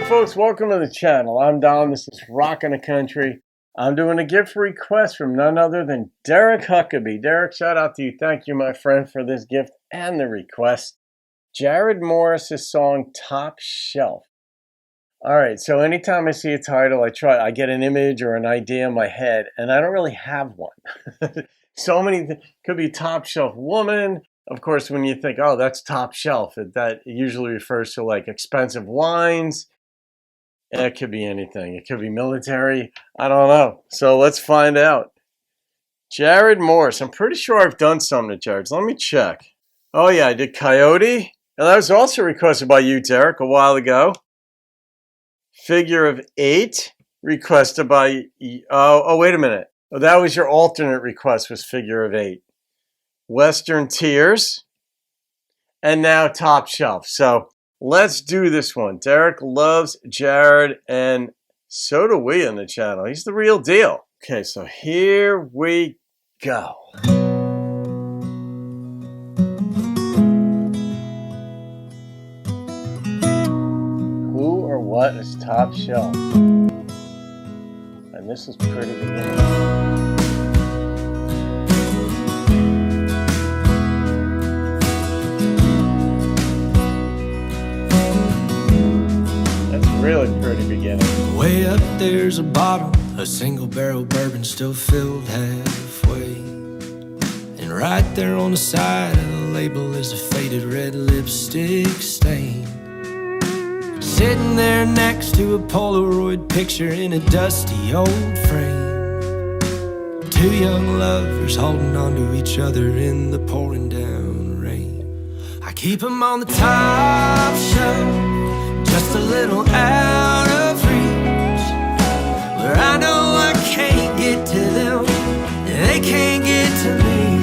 Hey folks, welcome to the channel. I'm Don. This is Rockin' the Country. I'm doing a gift request from none other than Derek Huckaby. Derek, shout out to you. Thank you, my friend, for this gift and the request. Jarrod Morris's song Top Shelf. All right, so anytime I see a title, I get an image or an idea in my head, and I don't really have one. So many could be top shelf woman. Of course, when you think, oh, that's top shelf, that usually refers to like expensive wines. It could be anything. It could be military. I don't know. So let's find out. Jarrod Morris. I'm pretty sure I've done something to Jarrod. So let me check. Oh, yeah, I did Coyote. And that was also requested by you, Derek, a while ago. Figure of 8, requested by... Oh, wait a minute. Oh, that was your alternate request, was Figure of 8. Western Tears. And now Top Shelf. So let's do this one. Derek loves Jarrod, and so do we on the channel. He's the real deal. Okay, so here we go. Who or what is Top Shelf? And this is pretty beginning. Really pretty beginning. Way up there's a bottle, a single barrel bourbon still filled halfway. And right there on the side of the label is a faded red lipstick stain. Sitting there next to a Polaroid picture in a dusty old frame. Two young lovers holding on to each other in the pouring down rain. I keep them on the top shelf, just a little out of reach, where I know I can't get to them and they can't get to me.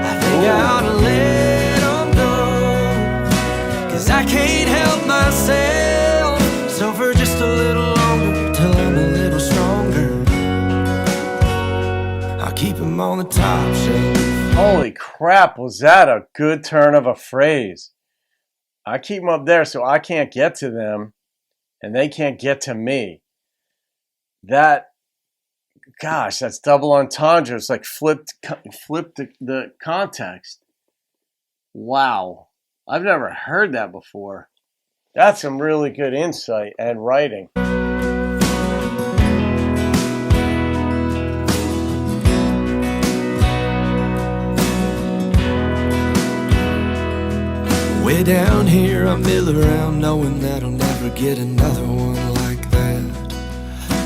I think I ought to let them go, 'cause I can't help myself. So for just a little longer, till I'm a little stronger, I'll keep them on the top shelf. Holy crap, was that a good turn of a phrase? I keep them up there so I can't get to them and they can't get to me. That, gosh, that's double entendre. It's like flipped the context. Wow. I've never heard that before. That's some really good insight and writing. Way down here I mill around, knowing that I'll never get another one like that.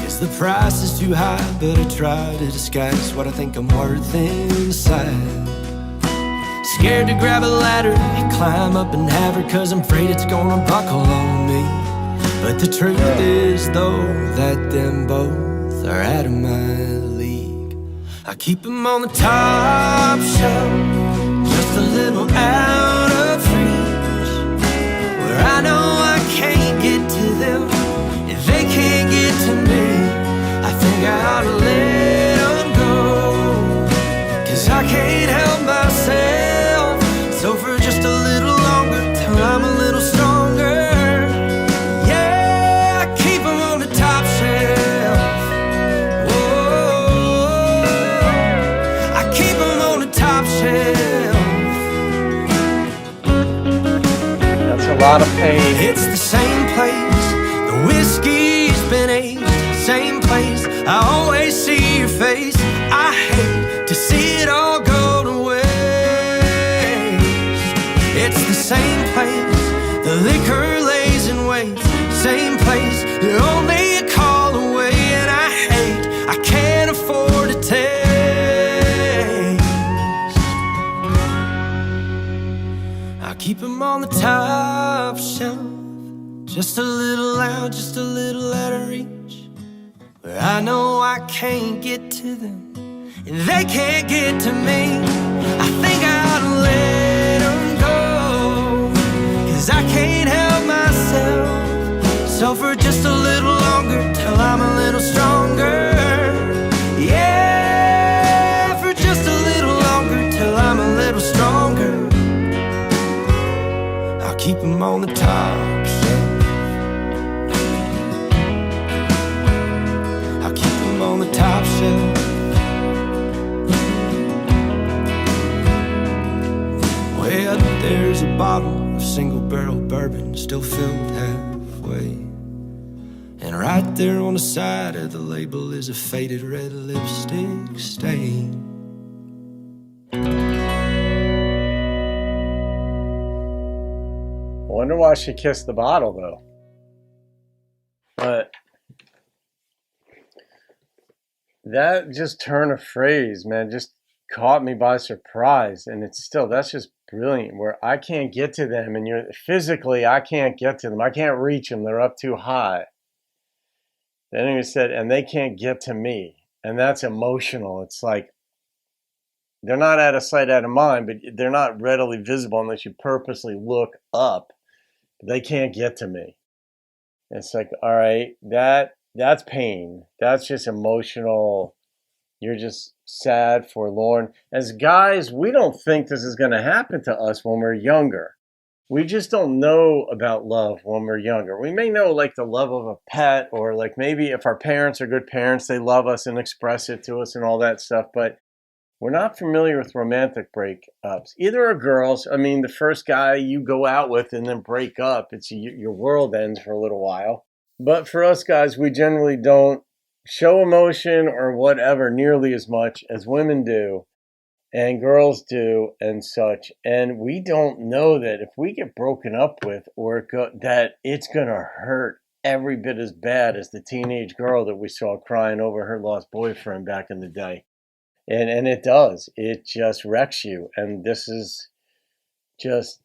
Guess the price is too high, but I try to disguise what I think I'm worth inside. Scared to grab a ladder and climb up and have her, 'cause I'm afraid it's gonna buckle on me. But the truth is though, that them both are out of my league. I keep them on the top shelf, just a little out of reach, where I know I can't get to them if they can't get to me. I think I ought to let them go, 'cause I can't help myself. So for just a little longer, till I'm a little stronger, yeah, I keep them on the top shelf. Whoa, I keep them on the top shelf. That's a lot of pain. It's the same place, the whiskey's been aged. Same place, I always see your face. I hate to see it all go to waste. It's the same place, the liquor lays in wait. Same place, you're only a call away. And I hate, I can't afford to taste. I keep them on the top shelf, just a little out, just a little out of reach, where I know I can't get to them and they can't get to me. I think I ought to let them go, 'cause I can't help myself. So for just a little longer, till I'm a little stronger, yeah, for just a little longer, till I'm a little stronger, I'll keep them on the top shelf. on the top shelf. Way up there's a bottle of single barrel bourbon still filled halfway. And right there on the side of the label is a faded red lipstick stain. I wonder why she kissed the bottle, though. But that just turn of phrase, man, just caught me by surprise. And it's still, that's just brilliant, where I can't get to them, and you're physically, I can't get to them. I can't reach them. They're up too high. Then he said, and they can't get to me. And that's emotional. It's like, they're not out of sight, out of mind, but they're not readily visible unless you purposely look up. They can't get to me. It's like, all right, that's pain. That's just emotional. You're just sad, forlorn. As guys, we don't think this is going to happen to us when we're younger. We just don't know about love when we're younger. We may know like the love of a pet, or like maybe if our parents are good parents, they love us and express it to us and all that stuff. But we're not familiar with romantic breakups. Either are girls. I mean, the first guy you go out with and then break up, it's your world ends for a little while. But for us guys, we generally don't show emotion or whatever nearly as much as women do and girls do and such. And we don't know that if we get broken up with, or that it's going to hurt every bit as bad as the teenage girl that we saw crying over her lost boyfriend back in the day. And it does. It just wrecks you. And this is just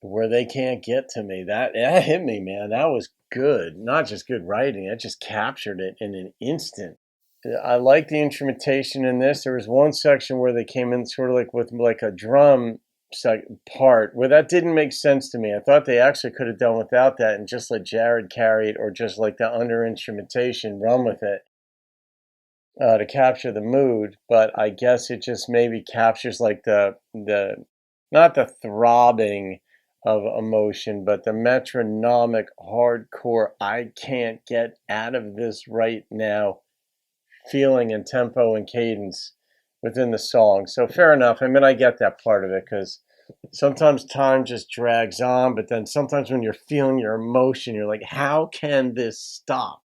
where they can't get to me. That hit me, man. That was good. Not just good writing. It just captured it in an instant. I like the instrumentation in this. There was one section where they came in sort of like with like a drum part where that didn't make sense to me. I thought they actually could have done without that and just let Jarrod carry it, or just like the under instrumentation run with it. To capture the mood, but I guess it just maybe captures like the not the throbbing of emotion, but the metronomic hardcore, I can't get out of this right now feeling and tempo and cadence within the song. So fair enough. I mean, I get that part of it, because sometimes time just drags on, but then sometimes when you're feeling your emotion, you're like, how can this stop?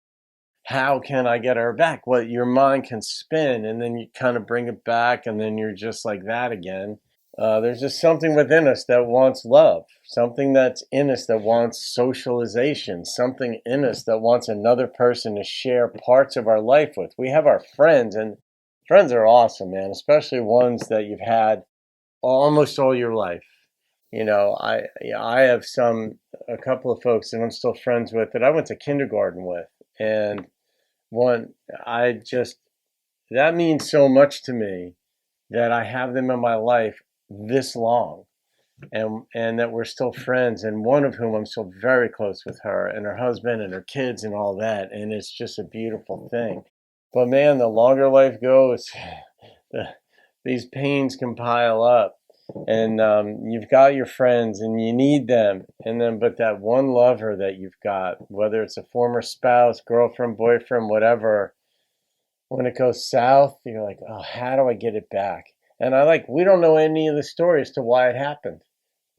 How can I get her back? Well, your mind can spin, and then you kind of bring it back, and then you're just like that again. There's just something within us that wants love, something that's in us that wants socialization, something in us that wants another person to share parts of our life with. We have our friends, and friends are awesome, man, especially ones that you've had almost all your life. You know, I have a couple of folks that I'm still friends with that I went to kindergarten with, and that means so much to me that I have them in my life this long, and that we're still friends, and one of whom I'm still very close with her and her husband and her kids and all that, and it's just a beautiful thing. But man, the longer life goes, these pains can pile up, and you've got your friends and you need them, and then but that one lover that you've got, whether it's a former spouse, girlfriend, boyfriend, whatever, when it goes south, you're like, oh, how do I get it back? And we don't know any of the story as to why it happened.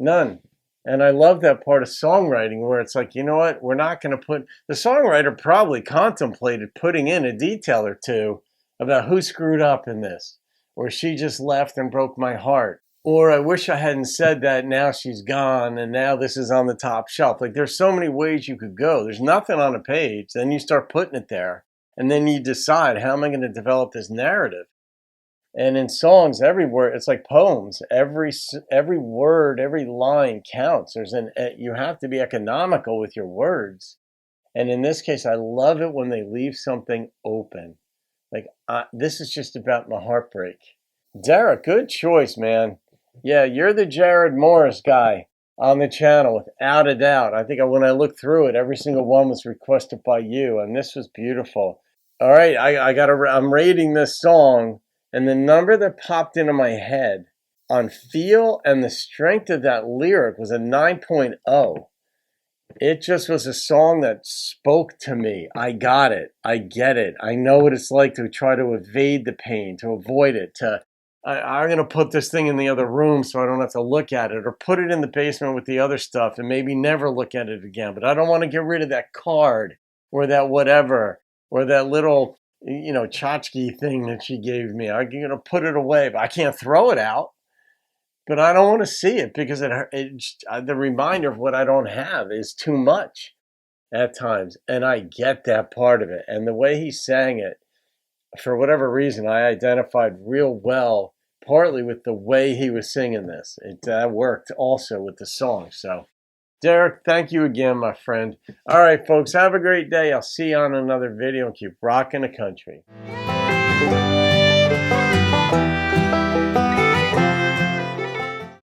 None. And I love that part of songwriting where it's like, you know what, we're not going to the songwriter probably contemplated putting in a detail or two about who screwed up in this, or she just left and broke my heart, or I wish I hadn't said that, now she's gone, and now this is on the top shelf. Like, there's so many ways you could go. There's nothing on a page. Then you start putting it there, and then you decide, how am I going to develop this narrative? And in songs, every word, it's like poems. Every word, every line counts. You have to be economical with your words. And in this case, I love it when they leave something open. Like, this is just about my heartbreak. Derek, good choice, man. Yeah, you're the Jarrod Morris guy on the channel, without a doubt. I think when I looked through it, every single one was requested by you, and this was beautiful. All right, I'm rating this song, and the number that popped into my head on feel and the strength of that lyric was a 9.0. It just was a song that spoke to me. I got it. I get it. I know what it's like to try to evade the pain, to avoid it, I'm going to put this thing in the other room so I don't have to look at it, or put it in the basement with the other stuff and maybe never look at it again. But I don't want to get rid of that card or that whatever, or that little, tchotchke thing that she gave me. I'm going to put it away, but I can't throw it out. But I don't want to see it because the reminder of what I don't have is too much at times. And I get that part of it. And the way he sang it, for whatever reason, I identified real well, partly with the way he was singing this. It worked also with the song. So, Derek, thank you again, my friend. All right, folks, have a great day. I'll see you on another video and keep rocking the country.